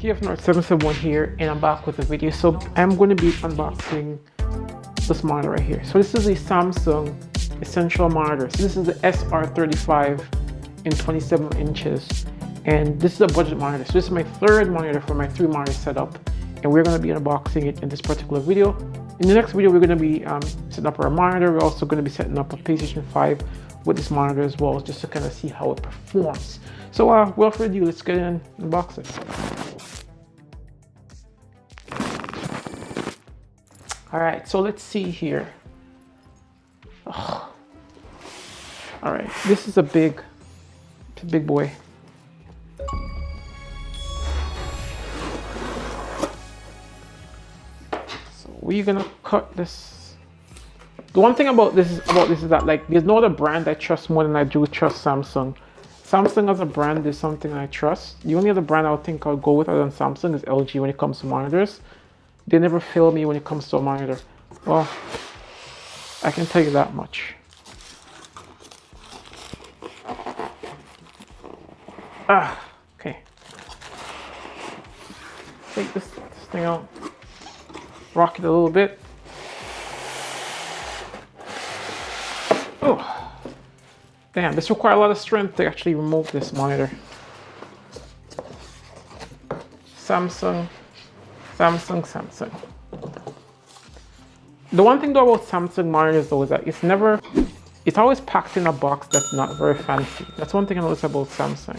THANKYOU 771 here, and I'm back with a video. So I'm going to be unboxing this monitor right here. So this is a Samsung Essential monitor. So this is the SR35 in 27 inches, and this is a budget monitor. So this is my third monitor for my 3 monitor setup, and we're going to be unboxing it in this particular video. In the next video, we're going to be setting up our monitor. We're also going to be setting up a PlayStation 5 with this monitor as well, just to kind of see how it performs. So without further ado, let's get in and unbox it. All right, so let's see here. Oh. All right, this is a big boy. So we're gonna cut this. The one thing about this is that, like, there's no other brand I trust more than I do trust Samsung. Samsung as a brand is something I trust. The only other brand I would think I'll go with other than Samsung is LG when it comes to monitors. They never fail me when it comes to a monitor. Well, I can tell you that much. Okay. Take this thing out. Rock it a little bit. Oh. Damn, this requires a lot of strength to actually remove this monitor. Samsung. The one thing though about Samsung monitors though is that it's always packed in a box that's not very fancy. That's one thing I noticed about Samsung.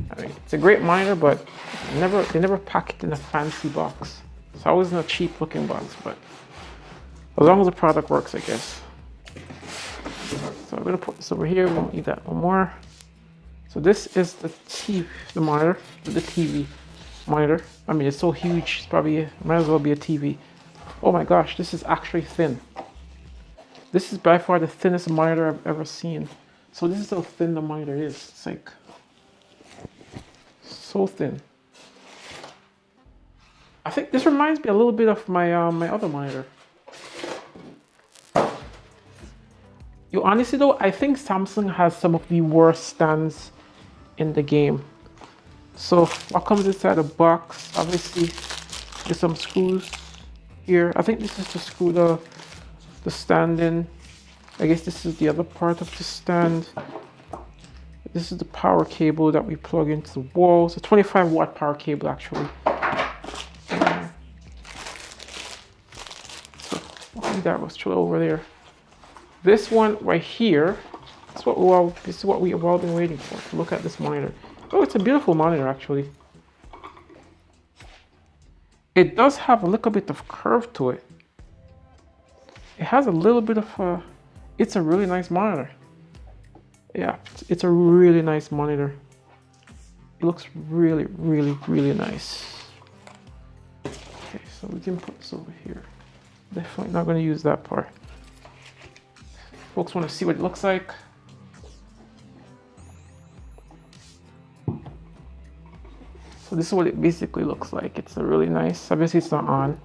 I mean, it's a great monitor, but they never pack it in a fancy box. It's always in a cheap looking box, but as long as the product works, I guess. So I'm gonna put this over here. We won't need that no more. So this is the monitor, the TV monitor. I mean, it's so huge, it's probably might as well be a TV. Oh my gosh, this is actually thin. This is by far the thinnest monitor I've ever seen. So this is how thin the monitor is. It's like so thin. I think this reminds me a little bit of my my other monitor. You honestly though, I think Samsung has some of the worst stands in the game. So what comes inside the box? Obviously, there's some screws here. I think this is to screw the stand in. I guess this is the other part of the stand. This is the power cable that we plug into the wall. It's a 25-watt power cable actually. So I think that was still over there. This one right here, this is what we've all been waiting for. Look at this monitor. Oh, it's a beautiful monitor actually. It does have a little bit of curve to it. It has a little bit of a, it's a really nice monitor. Yeah, it's a really nice monitor. It looks really, really, really nice. Okay, so we can put this over here. Definitely not going to use that part. Folks want to see what it looks like. So this is what it basically looks like. It's a really nice, obviously it's not on.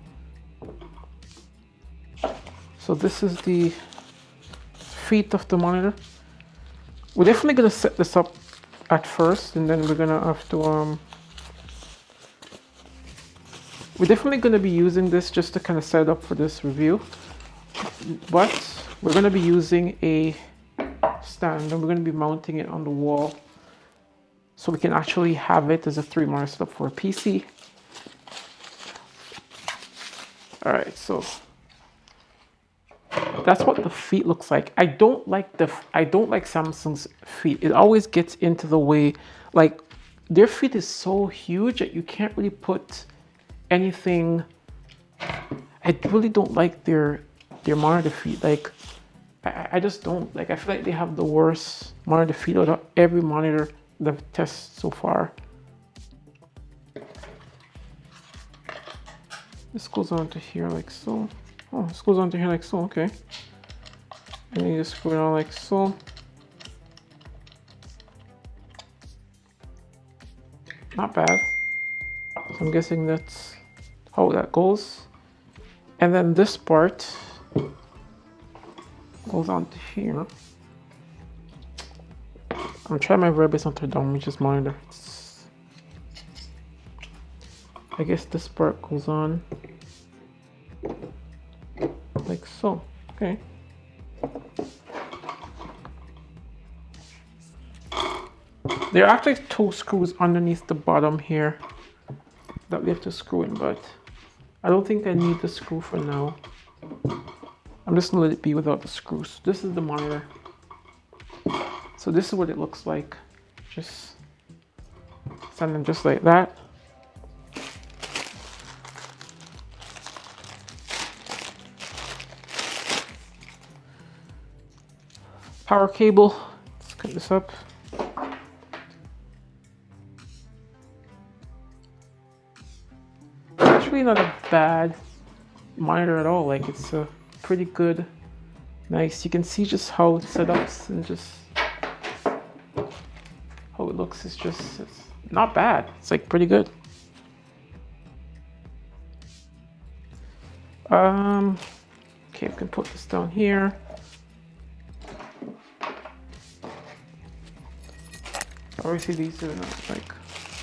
So this is the feet of the monitor. We're definitely gonna set this up at first, and then we're gonna have to, we're definitely gonna be using this just to kind of set up for this review. But we're gonna be using a stand, and we're gonna be mounting it on the wall, so we can actually have it as a 3-monitor setup for a PC. All right, so that's what the feet looks like. I don't like Samsung's feet. It always gets into the way. Like, their feet is so huge that you can't really put anything. I really don't like their monitor feet. Like, I just don't. Like, I feel like they have the worst monitor feet out of every monitor they've tested so far. This goes onto here like so. Oh, this goes onto here like so, okay. And you just screw it on like so. Not bad. So I'm guessing that's how that goes. And then this part goes onto here. I'm trying my very best not to damage this monitor. I guess this part goes on like so. Okay. There are actually 2 screws underneath the bottom here that we have to screw in, but I don't think I need the screw for now. I'm just gonna let it be without the screws. This is the monitor. So this is what it looks like. Just send them just like that. Power cable, let's cut this up. Actually not a bad monitor at all. Like, it's a pretty good, nice. You can see just how it's set up and just how it looks. It's not bad. It's like pretty good. Okay, we can put this down here. Obviously these are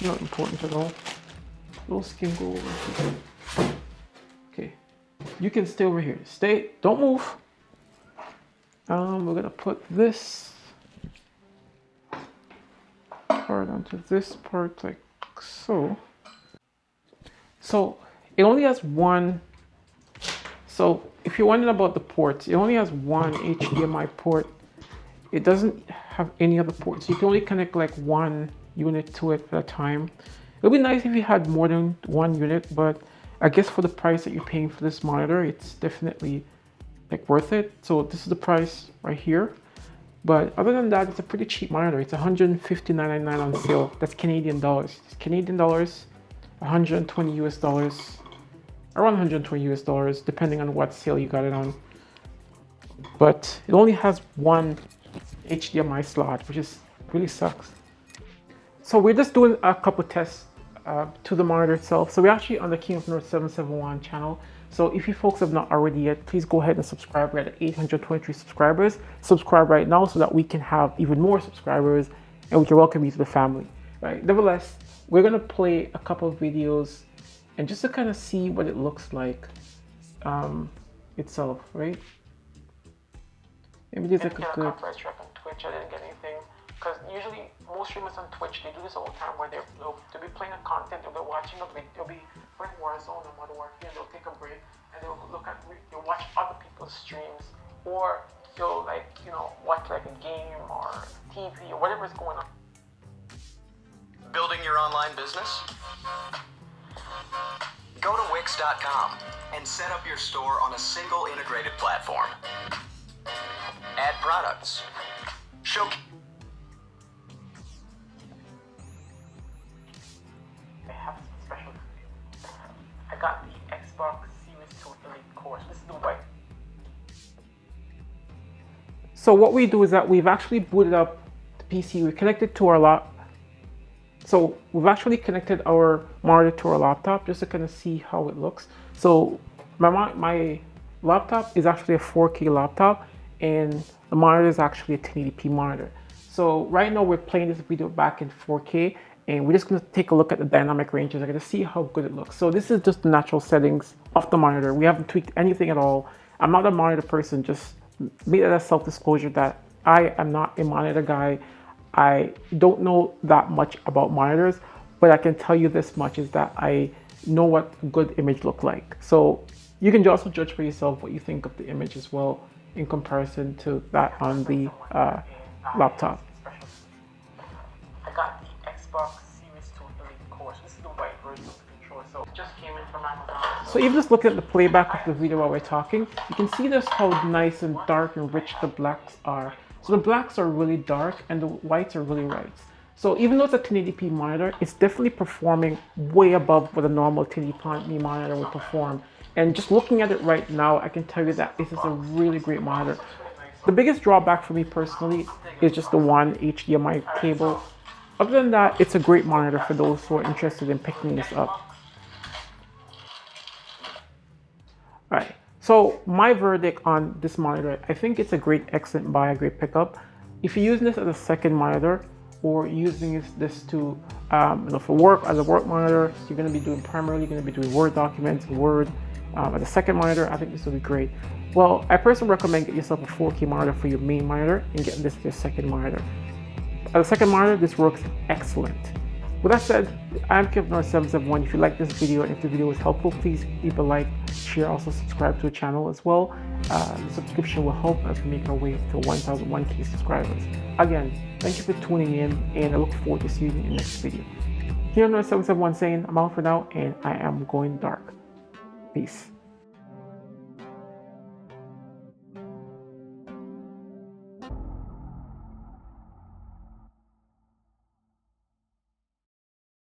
not important at all. Those can go over here. Okay, you can stay over here. Stay, don't move. We're gonna put this part onto this part like so. So it only has one. So if you're wondering about the ports, it only has one HDMI port. It doesn't have any other ports. You can only connect like one unit to it at a time. It would be nice if you had more than one unit, but I guess for the price that you're paying for this monitor, it's definitely like worth it. So this is the price right here. But other than that, it's a pretty cheap monitor. It's $159.99 on sale. That's Canadian dollars. It's Canadian dollars, 120 US dollars, around 120 US dollars, depending on what sale you got it on. But it only has one HDMI slot, which is really sucks. So we're just doing a couple tests to the monitor itself. So we're actually on the King of North 771 channel. So if you folks have not already yet, please go ahead and subscribe. We're at 823 subscribers. Subscribe right now so that we can have even more subscribers and we can welcome you to the family. Right. Nevertheless, we're gonna play a couple of videos and just to kind of see what it looks like itself, right? Maybe there's like a good track on Twitch. I didn't get anything because usually most streamers on Twitch, they do this all the time where they'll be playing a content, they'll be watching a video, they'll be playing Warzone or Modern Warfare, and they'll take a break and they'll watch other people's streams, or they'll watch like a game or TV or whatever is going on. Building your online business? Go to Wix.com and set up your store on a single integrated platform. Add products. I have some special. I got the Xbox Series 2 Elite Core. This is the white. So what we do is that we've actually booted up the PC. We connected to our laptop. So we've actually connected our monitor to our laptop just to kind of see how it looks. So my laptop is actually a 4K laptop and the monitor is actually a 1080p monitor. So right now we're playing this video back in 4K and we're just going to take a look at the dynamic ranges. I'm going to see how good it looks. So this is just the natural settings of the monitor. We haven't tweaked anything at all. I'm not a monitor person, just make that a self-disclosure that I am not a monitor guy. I don't know that much about monitors, but I can tell you this much is that I know what a good image look like. So you can also judge for yourself what you think of the image as well in comparison to that on the laptop. I got the Xbox Series 2 Elite Core. This is the white version of the controller. So it just came in from Amazon. So even just looking at the playback of the video while we're talking, you can see just how nice and dark and rich the blacks are. So the blacks are really dark and the whites are really whites. So even though it's a 1080p monitor, it's definitely performing way above what a normal 1080p monitor would perform. And just looking at it right now, I can tell you that this is a really great monitor. The biggest drawback for me personally is just the one HDMI cable. Other than that, it's a great monitor for those who are interested in picking this up. All right. So my verdict on this monitor, I think it's a great, excellent buy, a great pickup. If you're using this as a second monitor, or using this to for work as a work monitor. You're going to be doing primarily Word documents, Word. As a second monitor, I think this will be great. Well, I personally recommend get yourself a 4K monitor for your main monitor and get this as your second monitor. As a second monitor, this works excellent. With that said, I'm KevNorth771. If you like this video and if the video was helpful, please leave a like, share, also subscribe to the channel as well. The subscription will help as we make our way to 1,001K subscribers. Again, thank you for tuning in, and I look forward to seeing you in the next video. Here on North771 saying I'm out for now, and I am going dark. Peace.